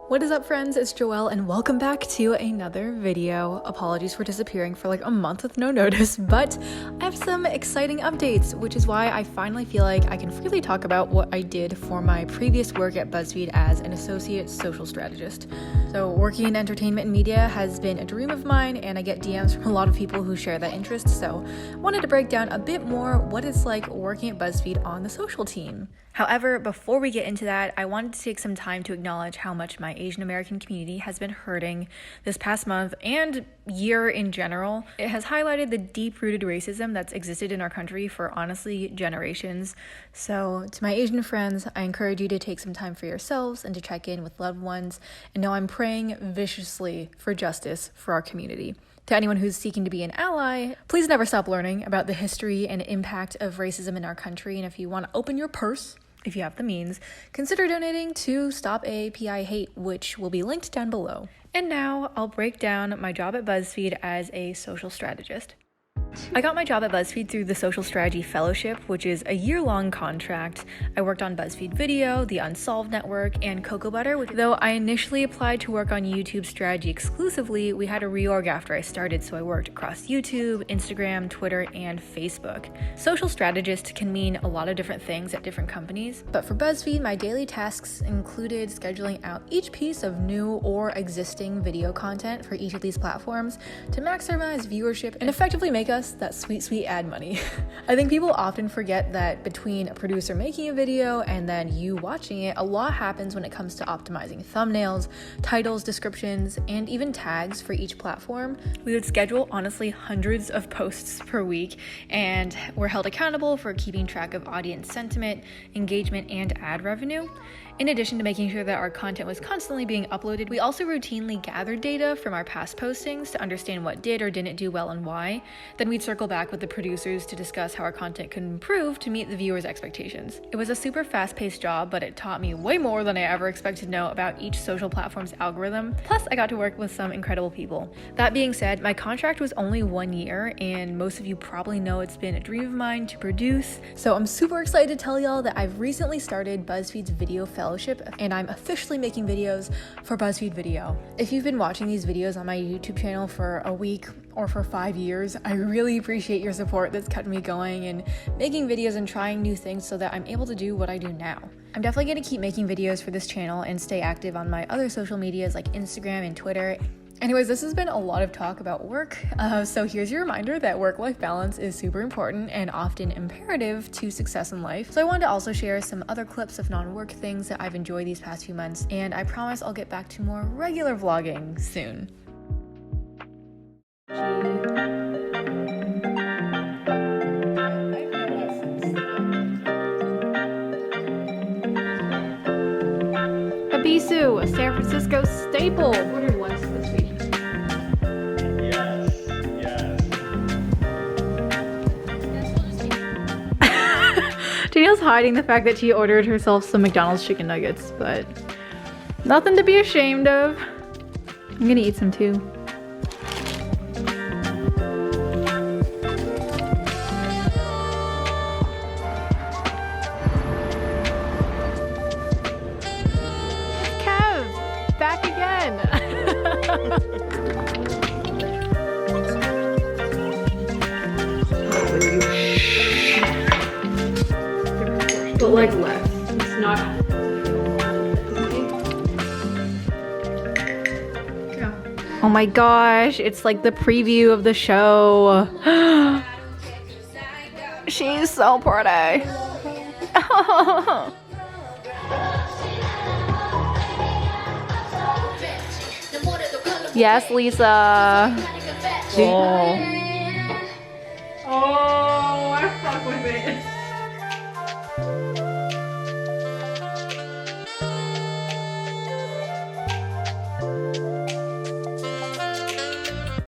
What is up, friends? It's Joelle and welcome back to another video. Apologies for disappearing for like a month with no notice, but I have some exciting updates, which is why I finally feel like I can freely talk about what I did for my previous work at BuzzFeed as an associate social strategist. So working in entertainment and media has been a dream of mine, and I get DMs from a lot of people who share that interest, so I wanted to break down a bit more what it's like working at BuzzFeed on the social team. However, before we get into that, I wanted to take some time to acknowledge how much my Asian American community has been hurting this past month and year in general. It has highlighted the deep-rooted racism that's existed in our country for honestly generations. So to my Asian friends, I encourage you to take some time for yourselves and to check in with loved ones, and know I'm praying viciously for justice for our community. To anyone who's seeking to be an ally, please never stop learning about the history and impact of racism in our country. And if you want to open your purse, if you have the means, consider donating to Stop AAPI Hate, which will be linked down below. And now I'll break down my job at BuzzFeed as a social strategist. I got my job at BuzzFeed through the Social Strategy Fellowship, which is a year-long contract. I worked on BuzzFeed Video, the Unsolved Network, and Cocoa Butter. Though I initially applied to work on YouTube strategy exclusively, we had a reorg after I started, so I worked across YouTube, Instagram, Twitter, and Facebook. Social strategist can mean a lot of different things at different companies, but for BuzzFeed, my daily tasks included scheduling out each piece of new or existing video content for each of these platforms to maximize viewership and effectively make us that sweet ad money. I think people often forget that between a producer making a video and then you watching it, a lot happens when it comes to optimizing thumbnails, titles, descriptions, and even tags for each platform. We would schedule honestly hundreds of posts per week, and we're held accountable for keeping track of audience sentiment, engagement, and ad revenue. In addition to making sure that our content was constantly being uploaded, we also routinely gathered data from our past postings to understand what did or didn't do well and why. Then we'd circle back with the producers to discuss how our content could improve to meet the viewers' expectations. It was a super fast-paced job, but it taught me way more than I ever expected to know about each social platform's algorithm. Plus, I got to work with some incredible people. That being said, my contract was only 1 year, and most of you probably know it's been a dream of mine to produce. So I'm super excited to tell y'all that I've recently started BuzzFeed's Video Fellowship, and I'm officially making videos for BuzzFeed Video. If you've been watching these videos on my YouTube channel for a week or for 5 years, I really appreciate your support that's kept me going and making videos and trying new things so that I'm able to do what I do now. I'm definitely going to keep making videos for this channel and stay active on my other social medias like Instagram and Twitter. Anyways, this has been a lot of talk about work, so here's your reminder that work-life balance is super important and often imperative to success in life. So I wanted to also share some other clips of non-work things that I've enjoyed these past few months, and I promise I'll get back to more regular vlogging soon. Abisu, a San Francisco staple. I ordered once this week. Danielle's hiding the fact that she ordered herself some McDonald's chicken nuggets, but nothing to be ashamed of. I'm gonna eat some too. Kev, back again. But like less. It's not. Yeah. Oh my gosh, it's like the preview of the show. She's so pretty. Yes, Lisa. Oh.